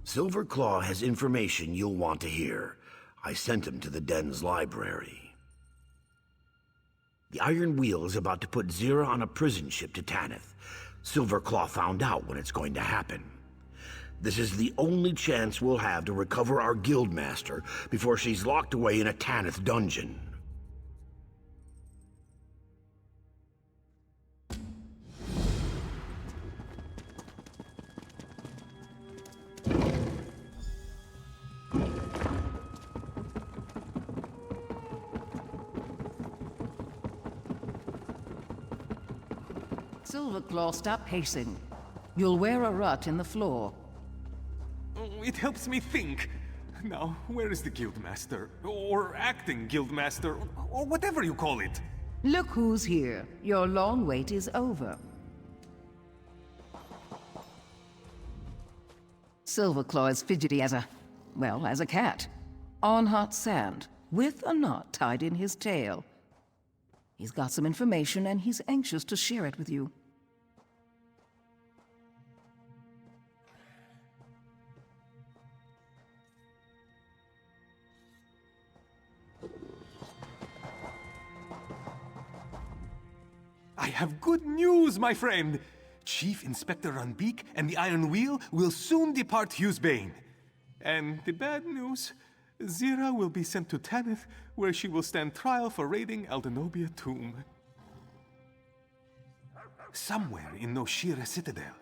Silverclaw has information you'll want to hear. I sent him to the den's library. The Iron Wheel is about to put Zira on a prison ship to Tanith. Silverclaw found out when it's going to happen. This is the only chance we'll have to recover our guildmaster before she's locked away in a Tanith dungeon. Silverclaw, stop pacing. You'll wear a rut in the floor. It helps me think. Now, where is the guildmaster? Or acting guildmaster? Or whatever you call it? Look who's here. Your long wait is over. Silverclaw is fidgety as a cat. On hot sand, with a knot tied in his tail. He's got some information and he's anxious to share it with you. I have good news, my friend! Chief Inspector Runbeak and the Iron Wheel will soon depart Hughesbane. And the bad news, Zira will be sent to Tanith, where she will stand trial for raiding Aldenobia Tomb. Somewhere in Noshira Citadel,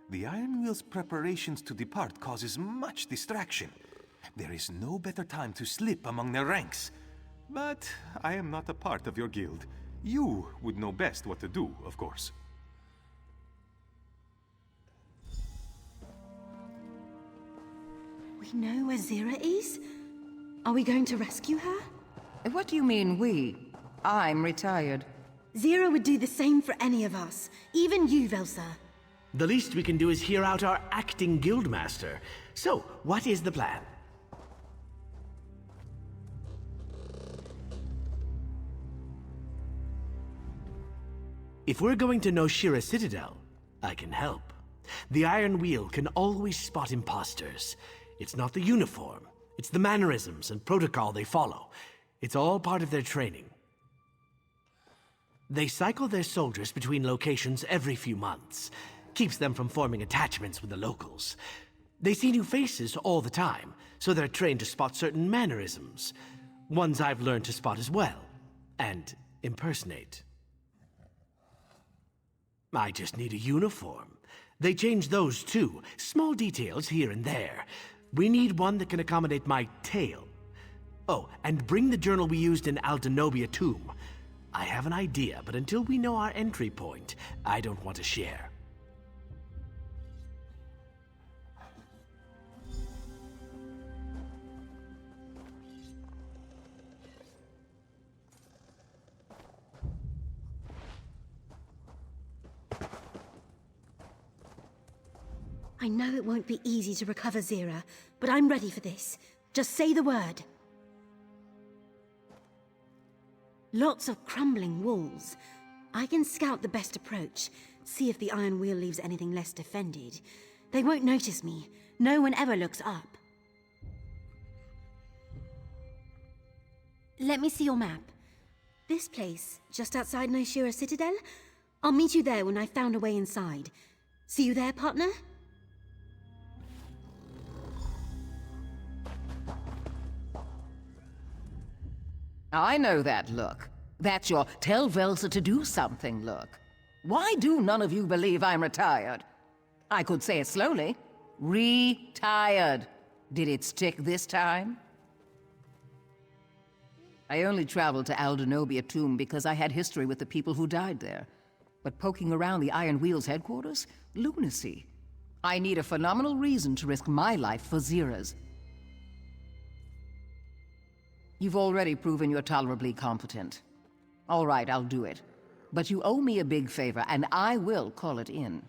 the Iron Wheel's preparations to depart causes much distraction. There is no better time to slip among their ranks. But I am not a part of your guild. You would know best what to do, of course. We know where Zira is? Are we going to rescue her? What do you mean, we? I'm retired. Zira would do the same for any of us, even you, Velsa. The least we can do is hear out our acting guildmaster. So, what is the plan? If we're going to Noshira Citadel, I can help. The Iron Wheel can always spot imposters. It's not the uniform, it's the mannerisms and protocol they follow. It's all part of their training. They cycle their soldiers between locations every few months. Keeps them from forming attachments with the locals. They see new faces all the time, so they're trained to spot certain mannerisms. Ones I've learned to spot as well, and impersonate. I just need a uniform. They change those too, small details here and there. We need one that can accommodate my tail. Oh, and bring the journal we used in Aldenobia Tomb. I have an idea, but until we know our entry point, I don't want to share. I know it won't be easy to recover Zira, but I'm ready for this. Just say the word. Lots of crumbling walls. I can scout the best approach, see if the Iron Wheel leaves anything less defended. They won't notice me. No one ever looks up. Let me see your map. This place, just outside Noshira Citadel? I'll meet you there when I've found a way inside. See you there, partner? I know that look. That's your tell Velsa to do something look. Why do none of you believe I'm retired? I could say it slowly. Retired. Did it stick this time? I only traveled to Aldenobia Tomb because I had history with the people who died there. But poking around the Iron Wheel's headquarters? Lunacy. I need a phenomenal reason to risk my life for Zira's. You've already proven you're tolerably competent. All right, I'll do it. But you owe me a big favor, and I will call it in.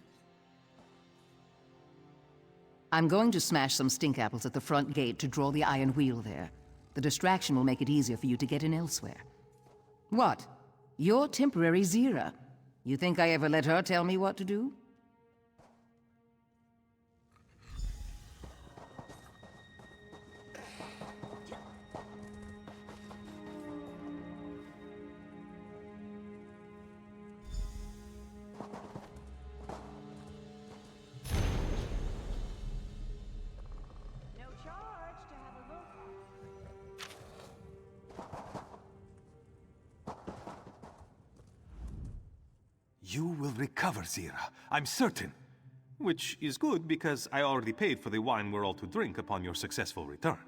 I'm going to smash some stink apples at the front gate to draw the Iron Wheel there. The distraction will make it easier for you to get in elsewhere. What? You're temporary Zira. You think I ever let her tell me what to do? You will recover, Zira. I'm certain. Which is good, because I already paid for the wine we're all to drink upon your successful return.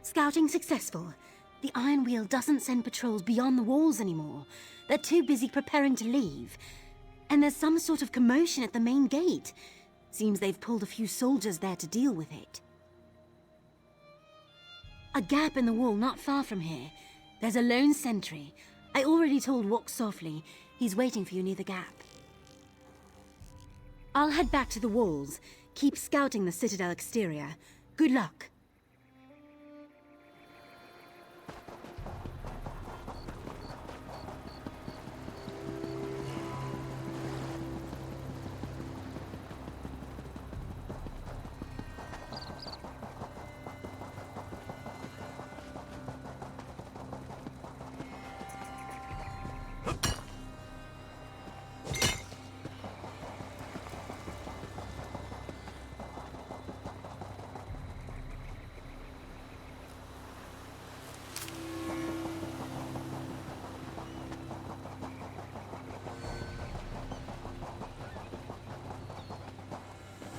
Scouting successful. The Iron Wheel doesn't send patrols beyond the walls anymore. They're too busy preparing to leave. And there's some sort of commotion at the main gate. Seems they've pulled a few soldiers there to deal with it. A gap in the wall not far from here. There's a lone sentry. I already told Walk Softly. He's waiting for you near the gap. I'll head back to the walls. Keep scouting the Citadel exterior. Good luck.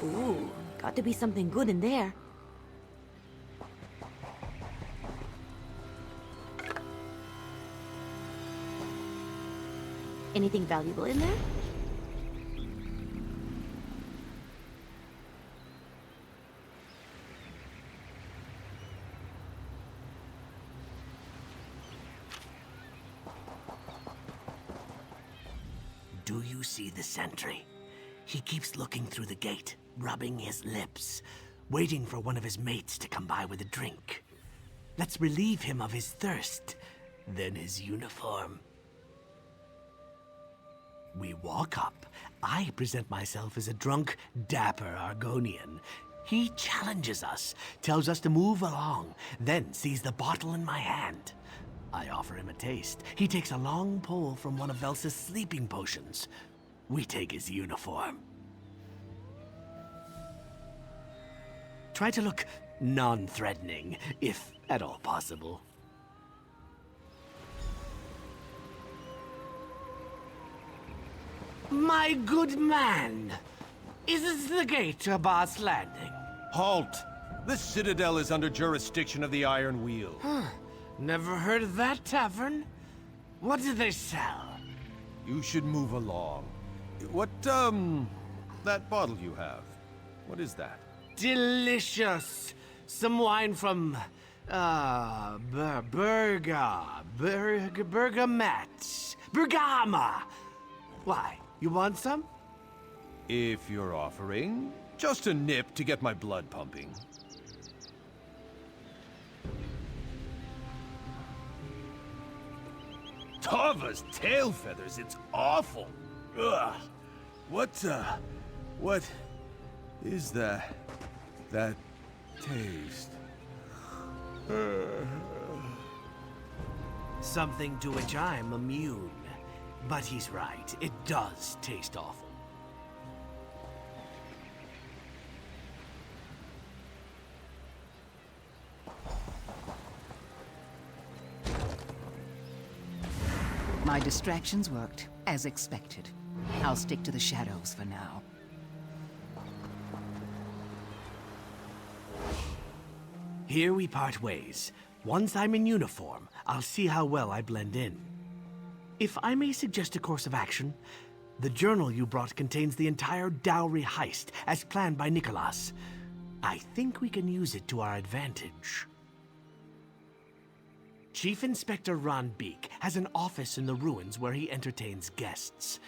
Ooh, got to be something good in there. Anything valuable in there? Do you see the sentry? He keeps looking through the gate, rubbing his lips, waiting for one of his mates to come by with a drink. Let's relieve him of his thirst, then his uniform. We walk up. I present myself as a drunk, dapper Argonian. He challenges us, tells us to move along, then sees the bottle in my hand. I offer him a taste. He takes a long pull from one of Velsa's sleeping potions. We take his uniform. Try to look non-threatening, if at all possible. My good man! Is this the gate to Boss Landing? Halt! This citadel is under jurisdiction of the Iron Wheel. Never heard of that tavern? What do they sell? You should move along. What, that bottle you have, what is that? Delicious! Some wine from Bergamat. Bergama! Why, you want some? If you're offering, just a nip to get my blood pumping. Tava's tail feathers, it's awful. Ugh. What is that taste? Something to which I'm immune. But he's right, it does taste awful. My distractions worked, as expected. I'll stick to the shadows for now. Here we part ways. Once I'm in uniform, I'll see how well I blend in. If I may suggest a course of action, the journal you brought contains the entire dowry heist, as planned by Nicholas. I think we can use it to our advantage. Chief Inspector Ron Beek has an office in the ruins where he entertains guests.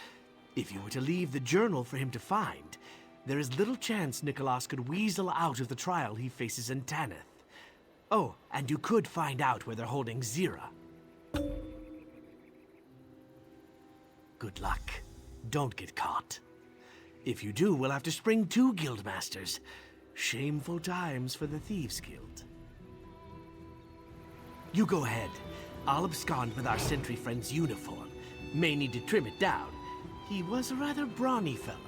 If you were to leave the journal for him to find, there is little chance Nicholas could weasel out of the trial he faces in Tanith. Oh, and you could find out where they're holding Zira. Good luck. Don't get caught. If you do, we'll have to spring 2 guildmasters. Shameful times for the Thieves Guild. You go ahead. I'll abscond with our sentry friend's uniform. May need to trim it down. He was a rather brawny fellow.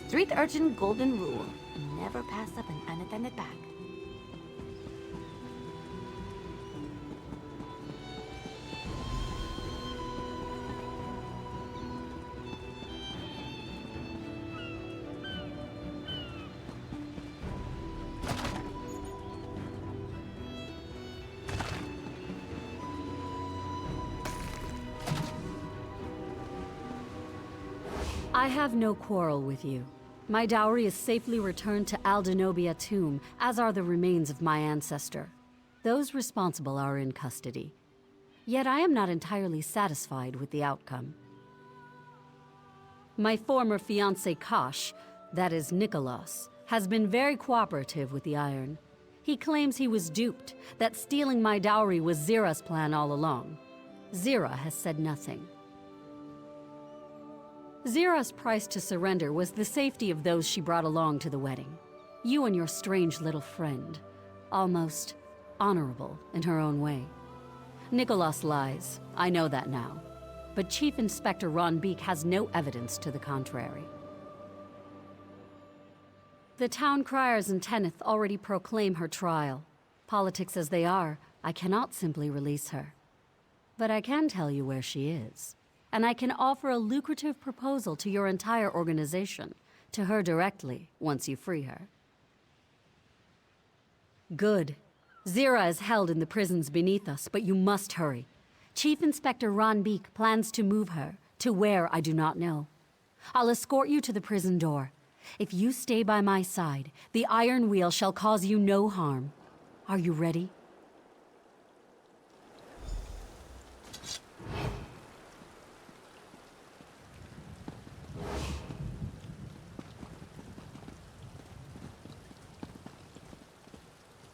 Street urchin golden rule. Never pass up an unattended bag. I have no quarrel with you. My dowry is safely returned to Aldenobia tomb, as are the remains of my ancestor. Those responsible are in custody. Yet I am not entirely satisfied with the outcome. My former fiancé Kosh, that is Nicholas, has been very cooperative with the Iron. He claims he was duped, that stealing my dowry was Zira's plan all along. Zira has said nothing. Zira's price to surrender was the safety of those she brought along to the wedding. You and your strange little friend. Almost honorable in her own way. Nicholas lies, I know that now. But Chief Inspector Ron Beek has no evidence to the contrary. The town criers in Tenneth already proclaim her trial. Politics as they are, I cannot simply release her. But I can tell you where she is. And I can offer a lucrative proposal to your entire organization, to her directly, once you free her. Good. Zira is held in the prisons beneath us, but you must hurry. Chief Inspector Ron Beek plans to move her, to where I do not know. I'll escort you to the prison door. If you stay by my side, the Iron Wheel shall cause you no harm. Are you ready?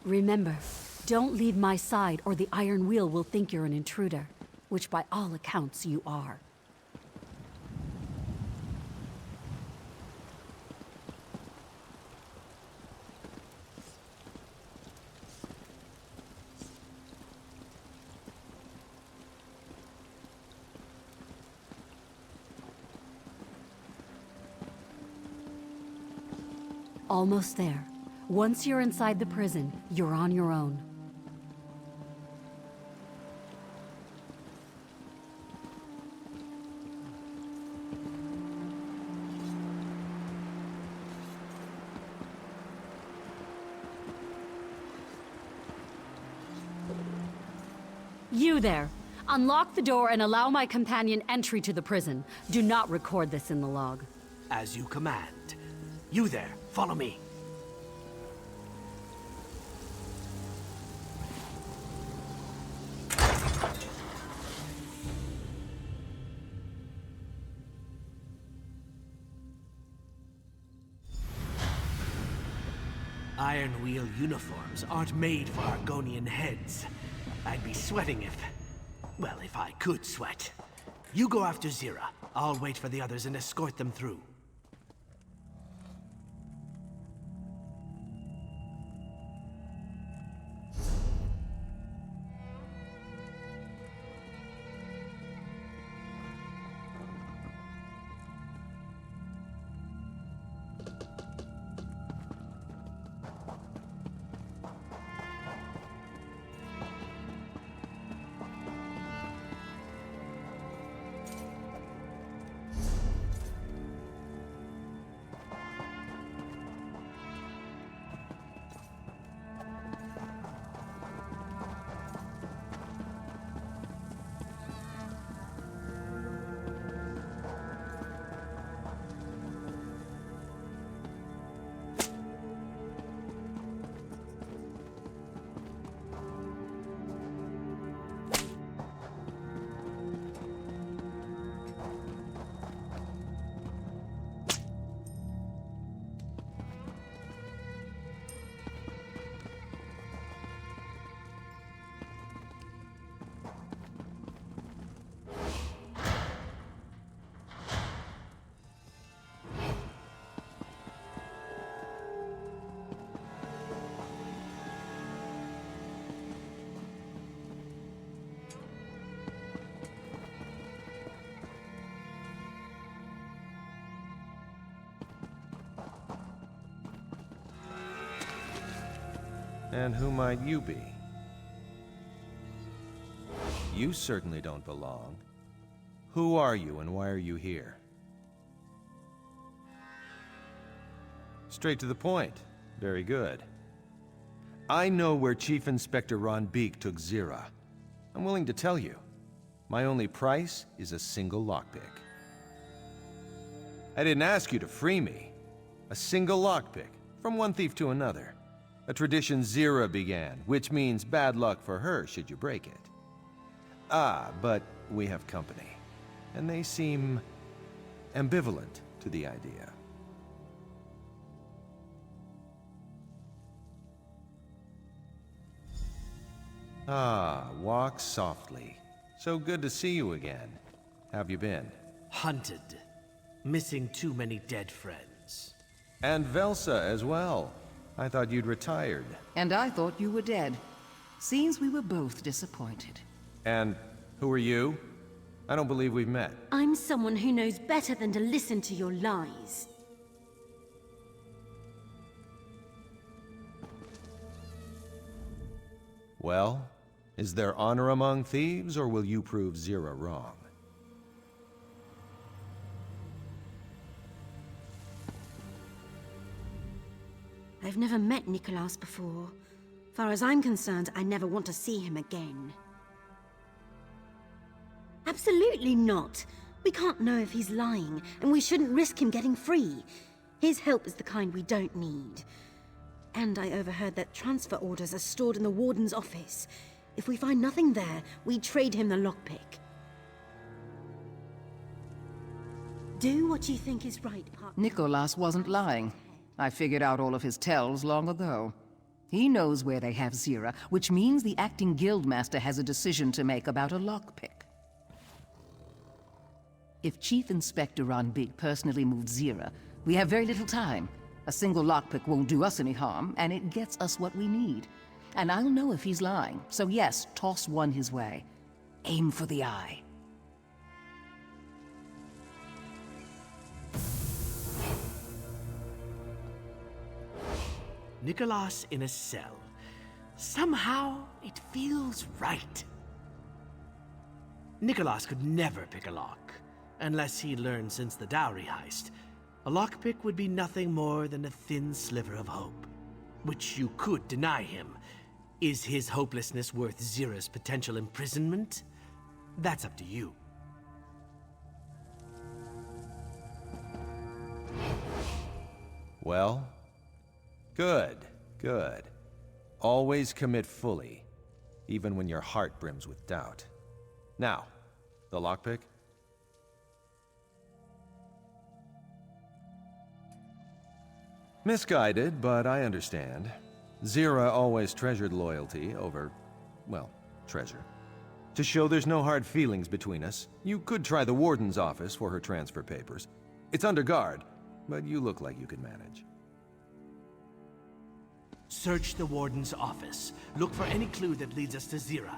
Remember, don't leave my side or the Iron Wheel will think you're an intruder, which by all accounts you are. Almost there. Once you're inside the prison, you're on your own. You there! Unlock the door and allow my companion entry to the prison. Do not record this in the log. As you command. You there, follow me. Iron Wheel uniforms aren't made for Argonian heads. I'd be sweating if... well, if I could sweat. You go after Zira. I'll wait for the others and escort them through. And who might you be? You certainly don't belong. Who are you and why are you here? Straight to the point. Very good. I know where Chief Inspector Ron Beek took Zira. I'm willing to tell you. My only price is a single lockpick. I didn't ask you to free me. A single lockpick, from one thief to another. A tradition Zira began, which means bad luck for her should you break it. Ah, but we have company. And they seem ambivalent to the idea. Ah, walk softly. So good to see you again. How've you been? Hunted. Missing too many dead friends. And Velsa as well. I thought you'd retired. And I thought you were dead. Seems we were both disappointed. And who are you? I don't believe we've met. I'm someone who knows better than to listen to your lies. Well, is there honor among thieves, or will you prove Zira wrong? I've never met Nicholas before. Far as I'm concerned, I never want to see him again. Absolutely not. We can't know if he's lying, and we shouldn't risk him getting free. His help is the kind we don't need. And I overheard that transfer orders are stored in the warden's office. If we find nothing there, we trade him the lockpick. Do what you think is right, partner. Nicholas wasn't lying. I figured out all of his tells long ago. He knows where they have Zira, which means the acting guildmaster has a decision to make about a lockpick. If Chief Inspector Ron Beek personally moved Zira, we have very little time. A single lockpick won't do us any harm, and it gets us what we need. And I'll know if he's lying, so yes, toss one his way. Aim for the eye. Nicholas in a cell. Somehow, it feels right. Nicholas could never pick a lock, unless he learned since the dowry heist. A lockpick would be nothing more than a thin sliver of hope, which you could deny him. Is his hopelessness worth Zira's potential imprisonment? That's up to you. Well, good, good. Always commit fully, even when your heart brims with doubt. Now, the lockpick? Misguided, but I understand. Zira always treasured loyalty over, well, treasure. To show there's no hard feelings between us, you could try the warden's office for her transfer papers. It's under guard, but you look like you could manage. Search the warden's office. Look for any clue that leads us to Zira.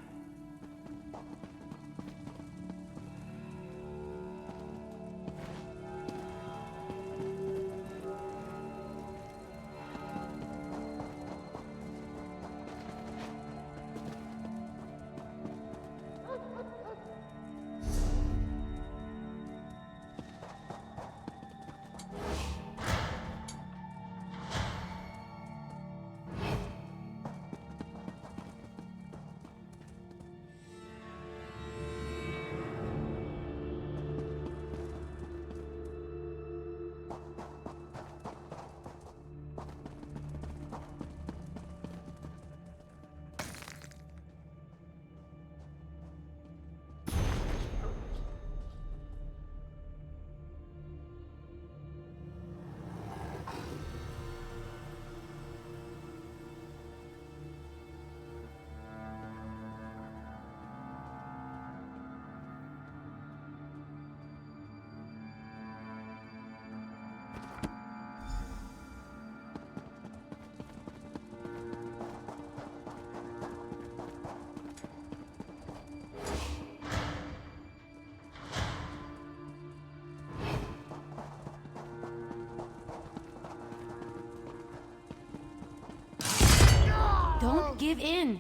Don't give in.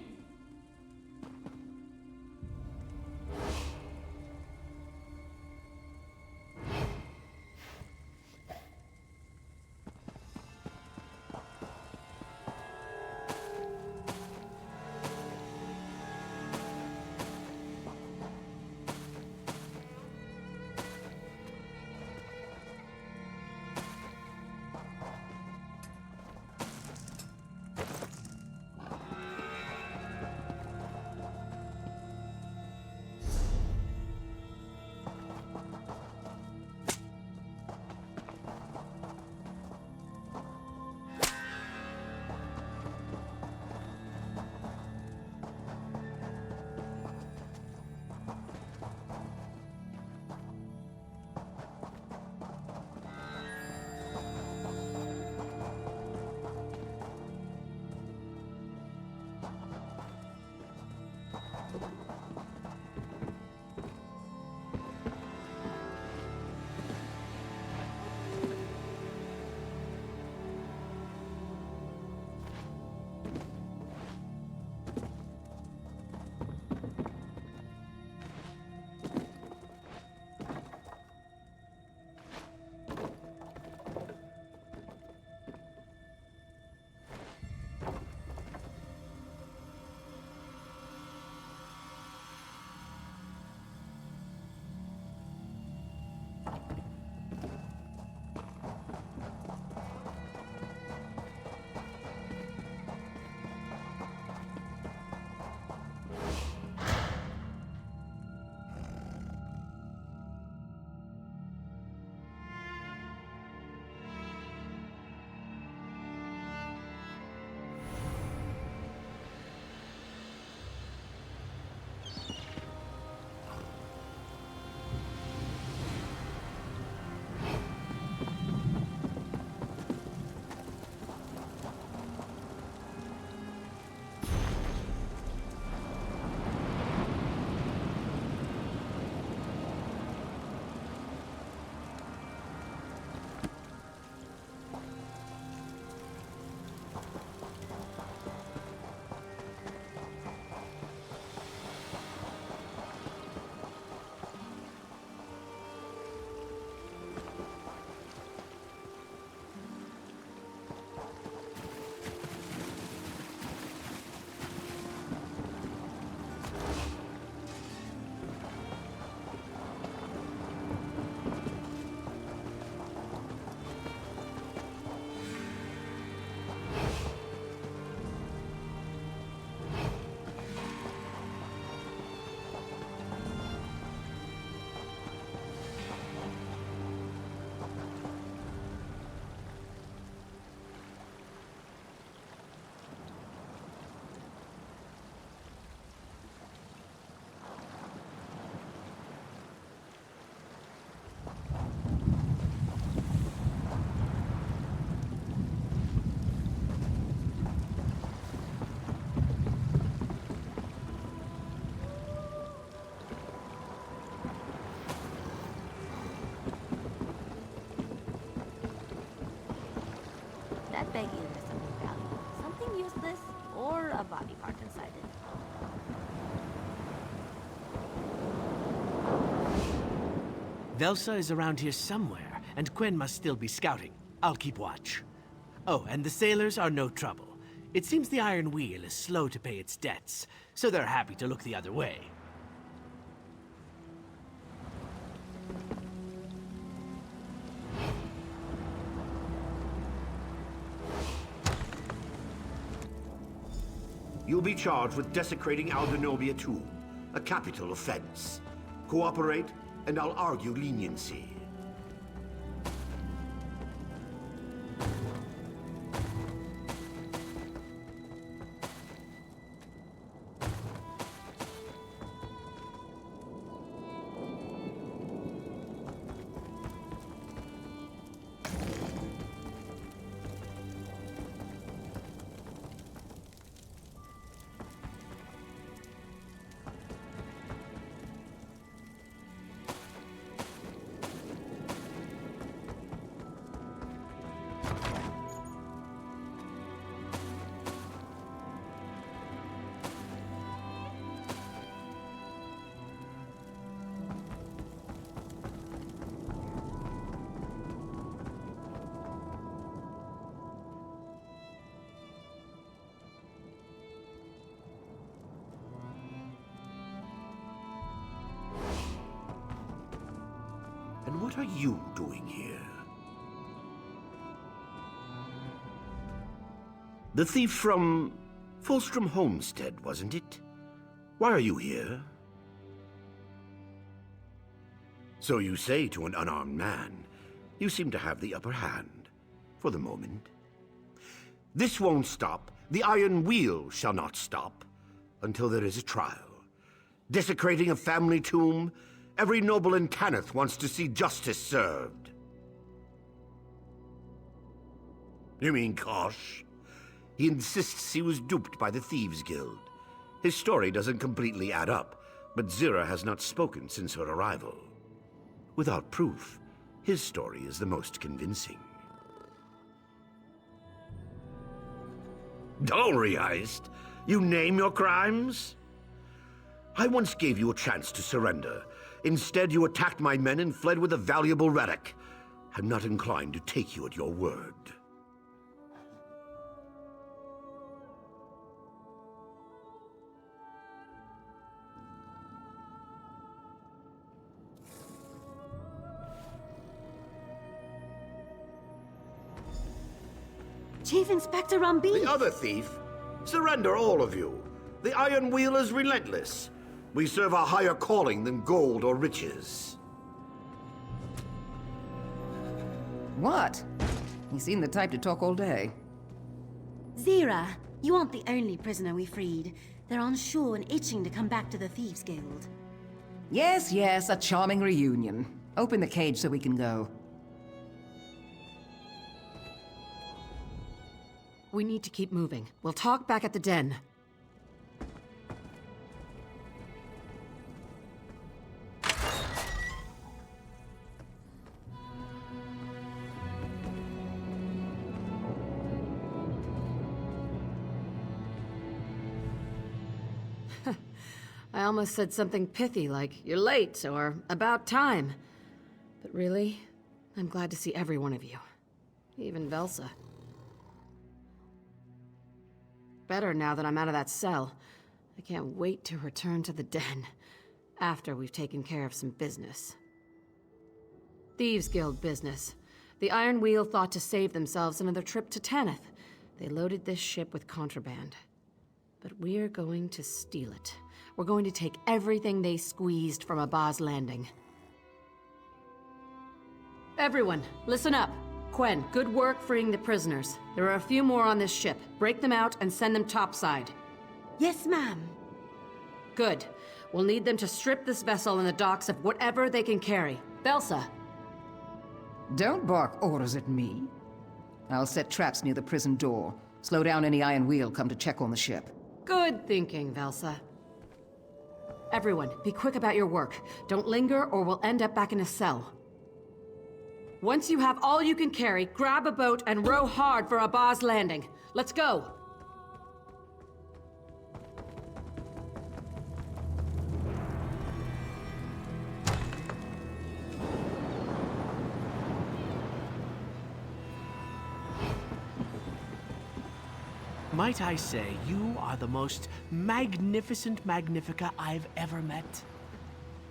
That bag either has something valuable, something useless, or a body part inside it. Velsa is around here somewhere, and Quen must still be scouting. I'll keep watch. Oh, and the sailors are no trouble. It seems the Iron Wheel is slow to pay its debts, so they're happy to look the other way. You'll be charged with desecrating Aldenobia too, a capital offense. Cooperate, and I'll argue leniency. what are you doing here? The thief from Fulstrom Homestead, wasn't it? Why are you here? So you say to an unarmed man. You seem to have the upper hand, for the moment. This won't stop. The Iron Wheel shall not stop, until there is a trial. Desecrating a family tomb, every noble in Tanith wants to see justice served. You mean Kosh? He insists he was duped by the Thieves Guild. His story doesn't completely add up, but Zira has not spoken since her arrival. Without proof, his story is the most convincing. Dowry heist? You name your crimes? I once gave you a chance to surrender. Instead, you attacked my men and fled with a valuable relic. I'm not inclined to take you at your word. Chief Inspector Rambi! The other thief? Surrender, all of you. The Iron Wheel is relentless. We serve a higher calling than gold or riches. What? He seemed the type to talk all day. Zira, you aren't the only prisoner we freed. They're on shore and itching to come back to the Thieves Guild. Yes, yes, a charming reunion. Open the cage so we can go. We need to keep moving. We'll talk back at the den. I almost said something pithy like, "You're late," or "About time." But really, I'm glad to see every one of you. Even Velsa. Better now that I'm out of that cell. I can't wait to return to the den, after we've taken care of some business. Thieves Guild business. The Iron Wheel thought to save themselves another trip to Tanith. They loaded this ship with contraband. But we're going to steal it. We're going to take everything they squeezed from Abba's Landing. Everyone, listen up. Quen, good work freeing the prisoners. There are a few more on this ship. Break them out and send them topside. Yes, ma'am. Good. We'll need them to strip this vessel in the docks of whatever they can carry. Velsa. Don't bark orders at me. I'll set traps near the prison door. Slow down any Iron Wheel come to check on the ship. Good thinking, Velsa. Everyone, be quick about your work. Don't linger or we'll end up back in a cell. Once you have all you can carry, grab a boat and row hard for Abba's Landing. Let's go! Might I say, you are the most magnificent Magnifica I've ever met.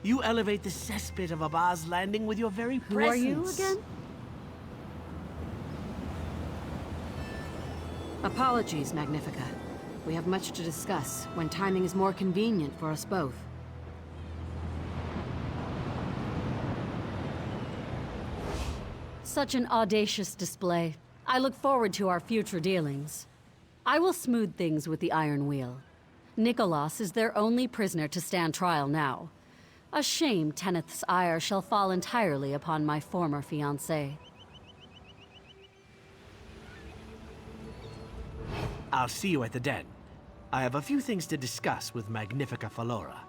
You elevate the cesspit of Abba's Landing with your very presence. Who are you again? Apologies, Magnifica. We have much to discuss when timing is more convenient for us both. Such an audacious display. I look forward to our future dealings. I will smooth things with the Iron Wheel. Nicholas is their only prisoner to stand trial now. A shame Tanith's ire shall fall entirely upon my former fiancé. I'll see you at the den. I have a few things to discuss with Magnifica Falora.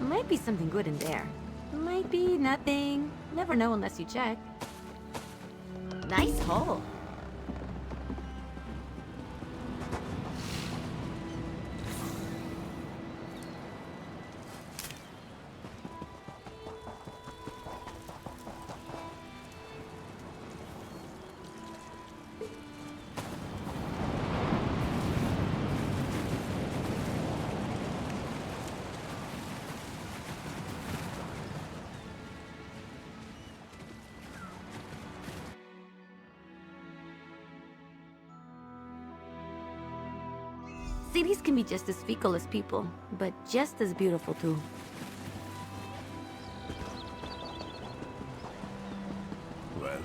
Might be something good in there. Might be nothing. Never know unless you check. Nice hole. Cities can be just as fecal as people, but just as beautiful too. Well,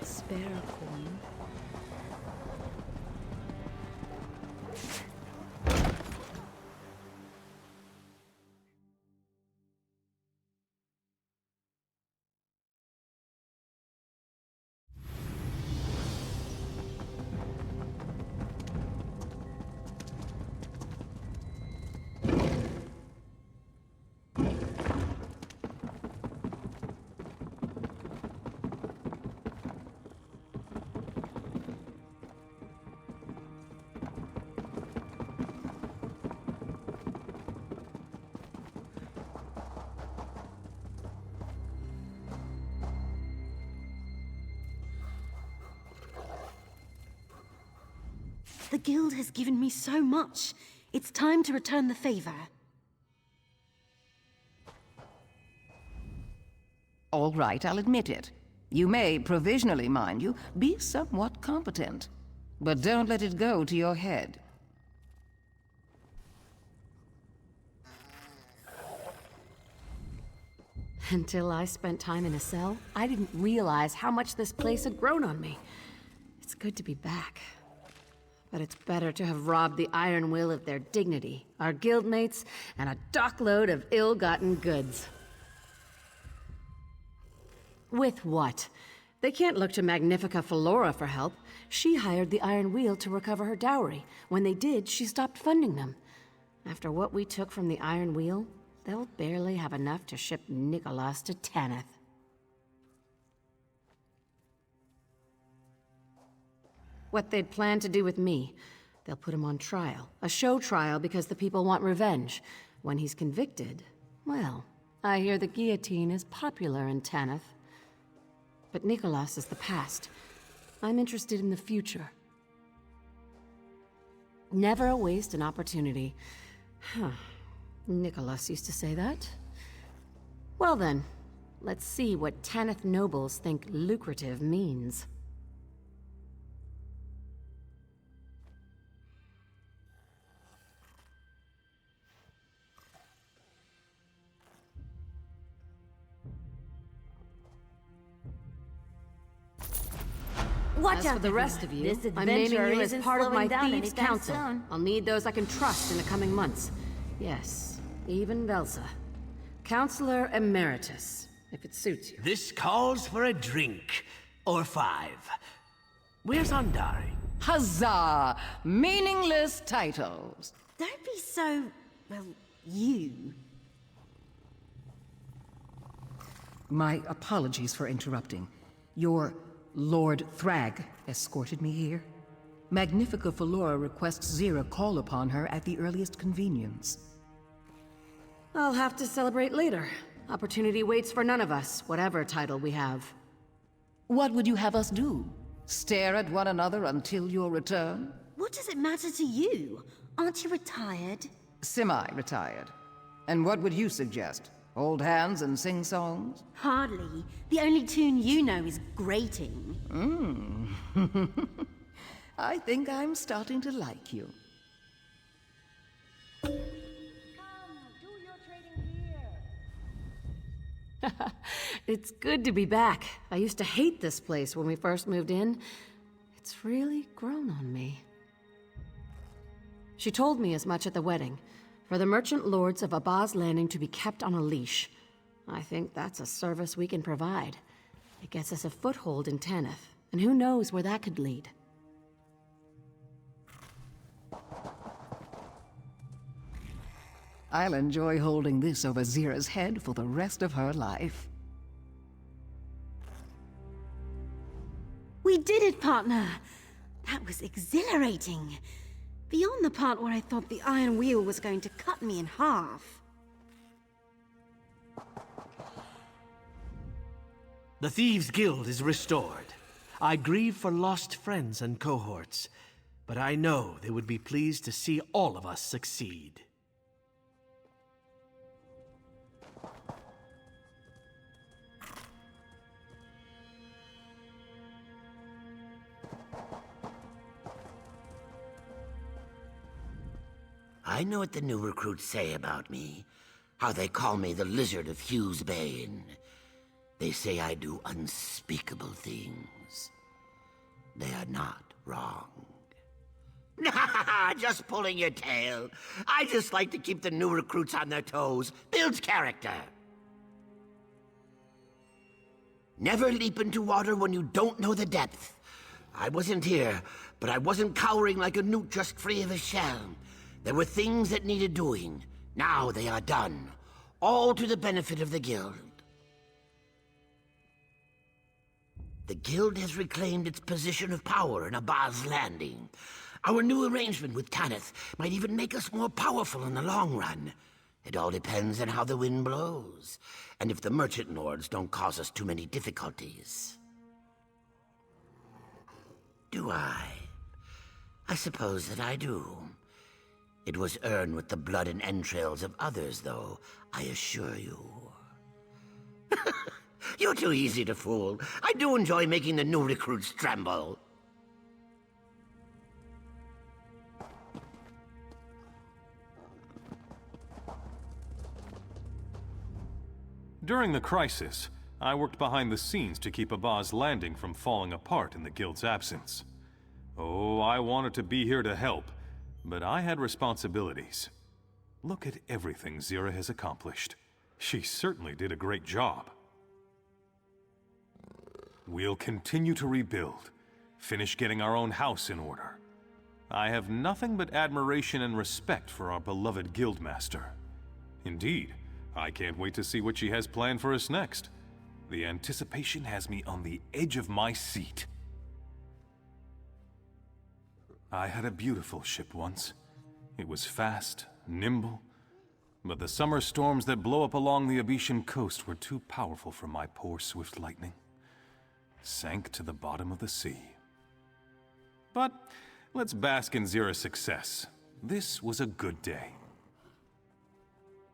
Spare a coin. The guild has given me so much. It's time to return the favor. All right, I'll admit it. You may, provisionally mind you, be somewhat competent. But don't let it go to your head. Until I spent time in a cell, I didn't realize how much this place had grown on me. It's good to be back. But it's better to have robbed the Iron Will of their dignity, our guildmates, and a dockload of ill-gotten goods. With what? They can't look to Magnifica Felora for help. She hired the Iron Wheel to recover her dowry. When they did, she stopped funding them. After what we took from the Iron Wheel, they'll barely have enough to ship Nicholas to Tanith. What they'd planned to do with me, they'll put him on trial. A show trial because the people want revenge. When he's convicted, well, I hear the guillotine is popular in Tanith. But Nicholas is the past. I'm interested in the future. Never waste an opportunity. Huh. Nicholas used to say that. Well then, let's see what Tanith nobles think lucrative means. Watch As out for the rest of you, This I'm naming adventure you as isn't part of my slowing down Thieves' anytime Council. soon. I'll need those I can trust in the coming months. Yes, even Velsa. Counselor Emeritus, if it suits you. This calls for a drink. Or 5. Where's Andari? Huzzah! Meaningless titles. Don't be so, well, you. My apologies for interrupting. Your Lord Thrag escorted me here. Magnifica Felora requests Zira call upon her at the earliest convenience. I'll have to celebrate later. Opportunity waits for none of us, whatever title we have. What would you have us do? Stare at one another until your return? What does it matter to you? Aren't you retired? Semi-retired. And what would you suggest? Hold hands and sing songs? Hardly. The only tune you know is grating. I think I'm starting to like you. It's good to be back. I used to hate this place when we first moved in. It's really grown on me. She told me as much at the wedding. For the merchant lords of Abba's Landing to be kept on a leash. I think that's a service we can provide. It gets us a foothold in Tanith, and who knows where that could lead. I'll enjoy holding this over Zira's head for the rest of her life. We did it, partner! That was exhilarating. Beyond the part where I thought the iron wheel was going to cut me in half. The Thieves' Guild is restored. I grieve for lost friends and cohorts, but I know they would be pleased to see all of us succeed. I know what the new recruits say about me. How they call me the Lizard of Hugh's Bane. They say I do unspeakable things. They are not wrong. Just pulling your tail. I just like to keep the new recruits on their toes. Builds character. Never leap into water when you don't know the depth. I wasn't here, but I wasn't cowering like a newt just free of his shell. There were things that needed doing. Now they are done. All to the benefit of the Guild. The Guild has reclaimed its position of power in Abba's Landing. Our new arrangement with Tanith might even make us more powerful in the long run. It all depends on how the wind blows, and if the merchant lords don't cause us too many difficulties. Do I? I suppose that I do. It was earned with the blood and entrails of others, though, I assure you. You're too easy to fool. I do enjoy making the new recruits tremble. During the crisis, I worked behind the scenes to keep Abba's Landing from falling apart in the Guild's absence. Oh, I wanted to be here to help, but I had responsibilities. Look at everything Zira has accomplished. She certainly did a great job. We'll continue to rebuild, finish getting our own house in order. I have nothing but admiration and respect for our beloved Guildmaster. Indeed, I can't wait to see what she has planned for us next. The anticipation has me on the edge of my seat. I had a beautiful ship once. It was fast, nimble, but the summer storms that blow up along the Abitian coast were too powerful for my poor swift lightning. Sank to the bottom of the sea. But let's bask in Zira's success. This was a good day.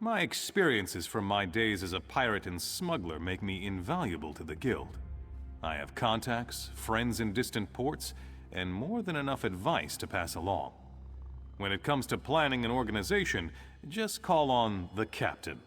My experiences from my days as a pirate and smuggler make me invaluable to the Guild. I have contacts, friends in distant ports, and more than enough advice to pass along. When it comes to planning and organization, just call on the captain.